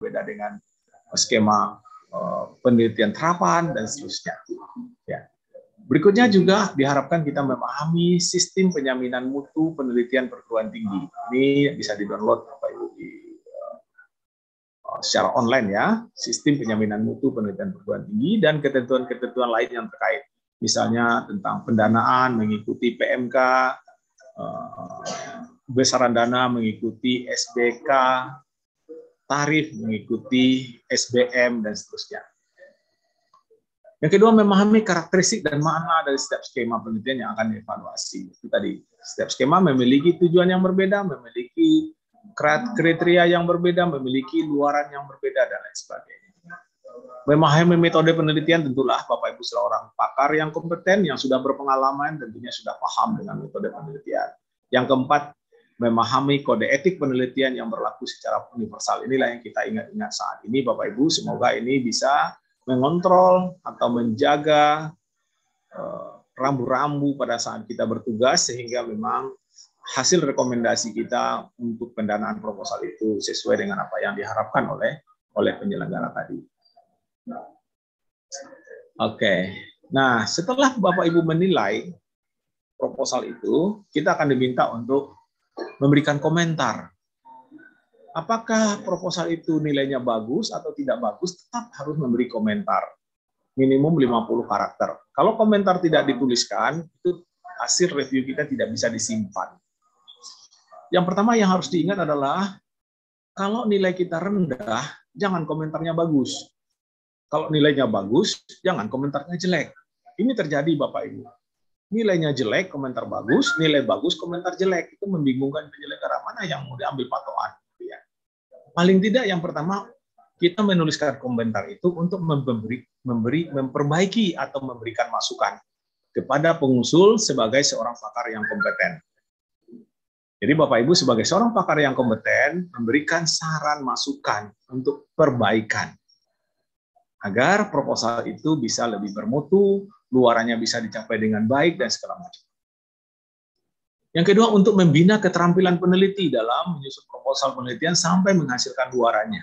berbeda dengan skema penelitian terapan dan seterusnya. Ya. Berikutnya juga diharapkan kita memahami sistem penyaminan mutu penelitian perguruan tinggi. Ini bisa di-download Bapak Ibu secara online ya, sistem penyaminan mutu penelitian perguruan tinggi dan ketentuan-ketentuan lain yang terkait. Misalnya tentang pendanaan mengikuti PMK, besaran dana mengikuti SBK, tarif mengikuti SBM, dan seterusnya. Yang kedua, memahami karakteristik dan makna dari setiap skema penelitian yang akan dievaluasi. Itu tadi, setiap skema memiliki tujuan yang berbeda, memiliki kriteria yang berbeda, memiliki luaran yang berbeda, dan lain sebagainya. Memahami metode penelitian, tentulah Bapak Ibu seorang pakar yang kompeten, yang sudah berpengalaman, tentunya sudah paham dengan metode penelitian. Yang keempat, memahami kode etik penelitian yang berlaku secara universal. Inilah yang kita ingat-ingat saat ini, Bapak Ibu. Semoga ini bisa mengontrol atau menjaga rambu-rambu pada saat kita bertugas, sehingga memang hasil rekomendasi kita untuk pendanaan proposal itu sesuai dengan apa yang diharapkan oleh penyelenggara tadi. Oke. Nah, setelah Bapak Ibu menilai proposal itu, kita akan diminta untuk memberikan komentar. Apakah proposal itu nilainya bagus atau tidak bagus, tetap harus memberi komentar. Minimum 50 karakter. Kalau komentar tidak dituliskan, itu hasil review kita tidak bisa disimpan. Yang pertama yang harus diingat adalah, kalau nilai kita rendah, jangan komentarnya bagus. Kalau nilainya bagus, jangan komentarnya jelek. Ini terjadi Bapak Ibu. Nilainya jelek, komentar bagus, nilai bagus, komentar jelek. Itu membingungkan penyelenggara, mana yang mau diambil patokan. Paling tidak yang pertama, kita menuliskan komentar itu untuk memperbaiki atau memberikan masukan kepada pengusul sebagai seorang pakar yang kompeten. Jadi Bapak Ibu sebagai seorang pakar yang kompeten memberikan saran masukan untuk perbaikan agar proposal itu bisa lebih bermutu, luarannya bisa dicapai dengan baik, dan segala macam. Yang kedua, untuk membina keterampilan peneliti dalam menyusun proposal penelitian sampai menghasilkan luarannya.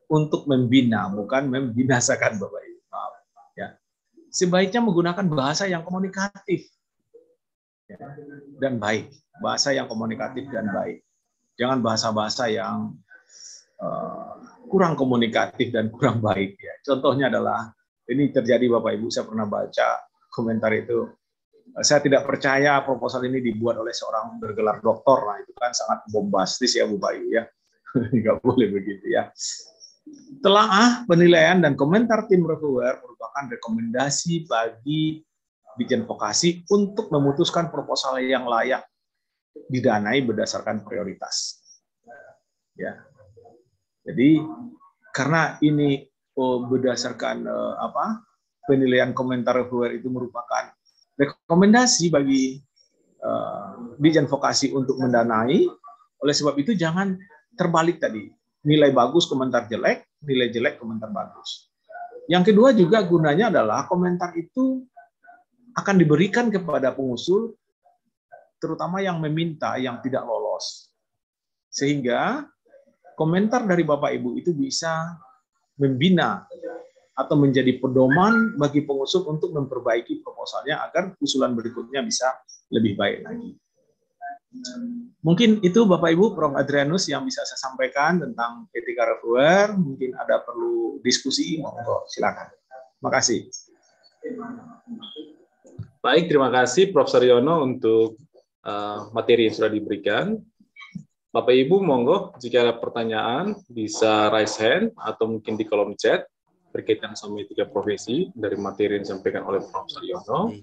Untuk membina, bukan membinasakan Bapak Ibu. Ya. Sebaiknya menggunakan bahasa yang komunikatif dan baik. Bahasa yang komunikatif dan baik. Jangan bahasa-bahasa yang kurang komunikatif dan kurang baik. Ya. Contohnya adalah, ini terjadi Bapak Ibu, saya pernah baca komentar itu, saya tidak percaya proposal ini dibuat oleh seorang bergelar doktor. Nah, itu kan sangat bombastis ya Bapak Ibu ya. Nggak boleh begitu ya. Telaah, penilaian, dan komentar tim reviewer merupakan rekomendasi bagi Ditjen Vokasi untuk memutuskan proposal yang layak didanai berdasarkan prioritas. Ya. Jadi karena ini berdasarkan penilaian komentar reviewer itu merupakan rekomendasi bagi Ditjen Vokasi untuk mendanai, oleh sebab itu jangan terbalik tadi. Nilai bagus, komentar jelek, nilai jelek, komentar bagus. Yang kedua juga gunanya adalah komentar itu akan diberikan kepada pengusul, terutama yang meminta, yang tidak lolos. Sehingga komentar dari Bapak Ibu itu bisa membina atau menjadi pedoman bagi pengusul untuk memperbaiki proposalnya agar usulan berikutnya bisa lebih baik lagi. Mungkin itu Bapak Ibu, Prof. Adrianus yang bisa saya sampaikan tentang etika reviewer. Mungkin ada perlu diskusi, monggo silakan. Terima kasih. Baik, terima kasih Prof. Saryono untuk materi yang sudah diberikan. Bapak Ibu, monggo jika ada pertanyaan bisa raise hand atau mungkin di kolom chat berkaitan sama etika profesi dari materi yang disampaikan oleh Prof. Saryono.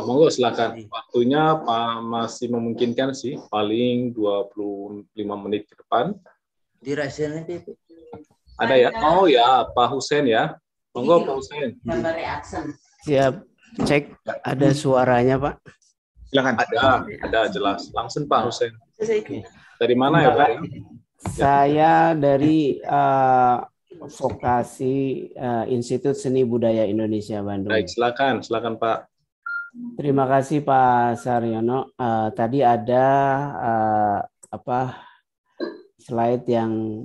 Monggo silakan. Waktunya masih memungkinkan sih, paling 25 menit ke depan. Di raise hand itu. Ada ya? Oh ya, Pak Hussein ya. Monggo Pak Hussein. Siap. Cek ada suaranya, Pak. Silakan. Ada jelas. Langsung Pak Hussein. Dari mana ya, Pak? Saya dari Vokasi Institut Seni Budaya Indonesia Bandung. Baik, silakan Pak. Terima kasih Pak Saryono. Tadi ada slide yang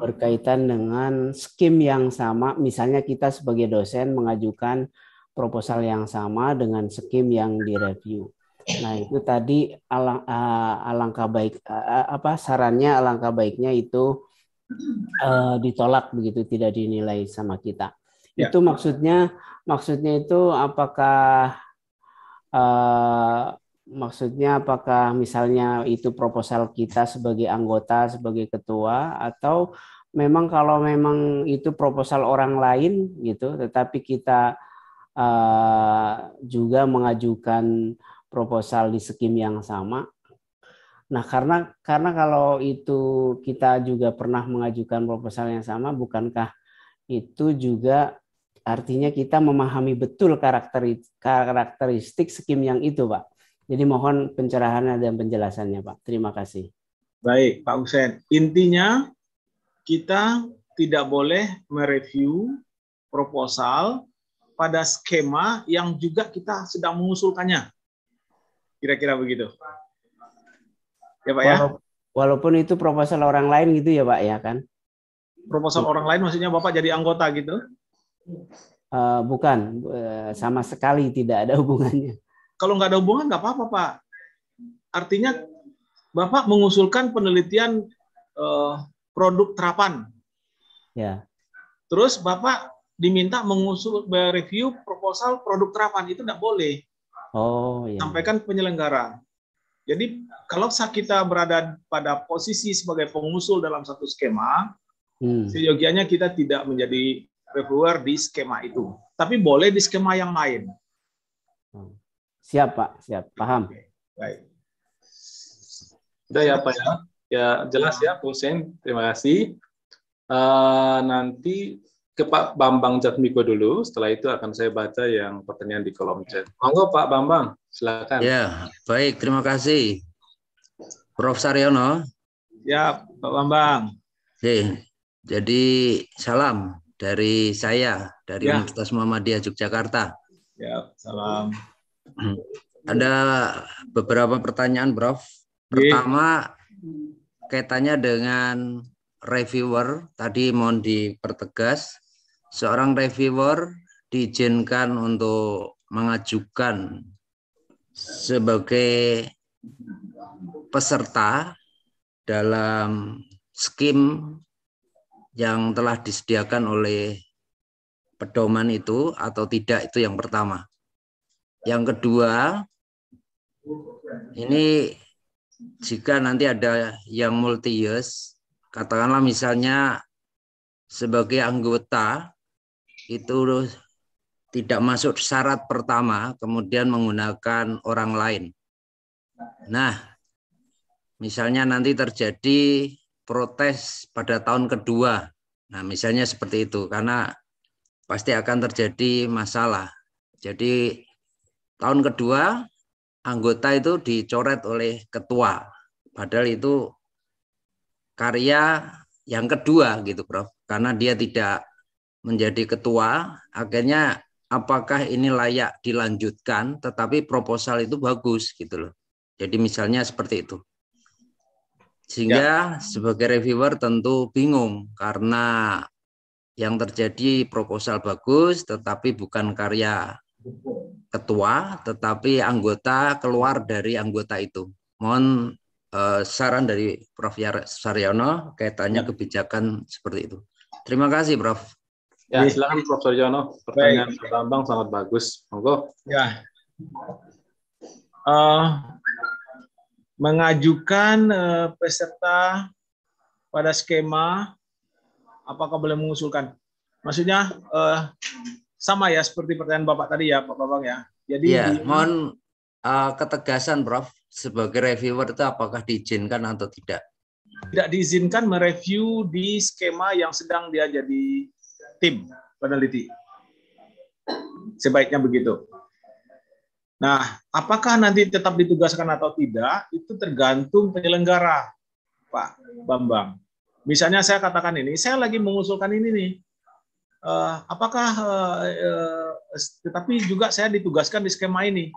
berkaitan dengan skim yang sama. Misalnya kita sebagai dosen mengajukan proposal yang sama dengan skim yang direview. Nah, itu tadi alangkah baik sarannya alangkah baiknya itu ditolak begitu, tidak dinilai sama kita. Ya. Itu maksudnya itu apakah apakah misalnya itu proposal kita sebagai anggota, sebagai ketua, atau memang kalau memang itu proposal orang lain gitu, tetapi kita juga mengajukan proposal di skim yang sama. Nah, karena kalau itu kita juga pernah mengajukan proposal yang sama, bukankah itu juga artinya kita memahami betul karakteristik skim yang itu, Pak? Jadi mohon pencerahannya dan penjelasannya, Pak. Terima kasih. Baik, Pak Husein. Intinya kita tidak boleh mereview proposal pada skema yang juga kita sedang mengusulkannya. Kira-kira begitu. Ya, Pak ya? Walaupun itu proposal orang lain gitu ya, Pak ya kan? Proposal orang lain maksudnya Bapak jadi anggota gitu? Bukan, sama sekali tidak ada hubungannya. Kalau nggak ada hubungan nggak apa-apa, Pak. Artinya Bapak mengusulkan penelitian produk terapan. Ya. Terus Bapak diminta mereview proposal produk terapan, itu nggak boleh. Oh, ya. Sampaikan penyelenggara. Jadi kalau kita berada pada posisi sebagai pengusul dalam satu skema, seyogianya kita tidak menjadi reviewer di skema itu. Tapi boleh di skema yang lain. Siap, Pak. Siap. Paham. Baik. Sudah ya, Pak ya? Ya, jelas ya, Pak Husein. Terima kasih. Nanti ke Pak Bambang Jatmiko dulu. Setelah itu akan saya baca yang pertanyaan di kolom chat. Monggo Pak Bambang, silakan. Ya, baik. Terima kasih, Prof. Saryono. Ya, Pak Bambang. Jadi salam dari saya, dari Universitas Muhammadiyah Yogyakarta. Ya, salam. Ada beberapa pertanyaan, Prof. Pertama, kaitannya dengan reviewer. Tadi mohon dipertegas, seorang reviewer diizinkan untuk mengajukan sebagai peserta dalam skim yang telah disediakan oleh pedoman itu atau tidak, itu yang pertama. Yang kedua, ini jika nanti ada yang multi-use, katakanlah misalnya sebagai anggota itu tidak masuk syarat pertama, kemudian menggunakan orang lain. Nah, misalnya nanti terjadi protes pada tahun kedua. Nah, misalnya seperti itu, karena pasti akan terjadi masalah. Jadi tahun kedua anggota itu dicoret oleh ketua, padahal itu karya yang kedua gitu, Prof. Karena dia tidak menjadi ketua, akhirnya apakah ini layak dilanjutkan, tetapi proposal itu bagus gitu loh. Jadi misalnya seperti itu. Sehingga sebagai reviewer tentu bingung karena yang terjadi proposal bagus tetapi bukan karya ketua, tetapi anggota keluar dari anggota itu. Mohon saran dari Prof. Saryono kaitannya kebijakan seperti itu. Terima kasih, Prof. Ya, silakan Prof. Saryono. Pertanyaan Pak Bambang sangat bagus. Monggo. Ya. Mengajukan peserta pada skema, apakah boleh mengusulkan? Maksudnya sama ya seperti pertanyaan Bapak tadi ya, Pak Bambang ya. Jadi ya, mohon ketegasan, Prof. Sebagai reviewer itu apakah diizinkan atau tidak? Tidak diizinkan mereview di skema yang sedang dia jadi tim peneliti. Sebaiknya begitu. Nah, apakah nanti tetap ditugaskan atau tidak, itu tergantung penyelenggara, Pak Bambang. Misalnya saya katakan ini, saya lagi mengusulkan ini nih. Tetapi juga saya ditugaskan di skema ini.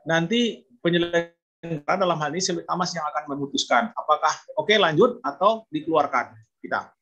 Nanti penyelenggara karena dalam hal ini Semi Tamas yang akan memutuskan apakah oke lanjut atau dikeluarkan kita.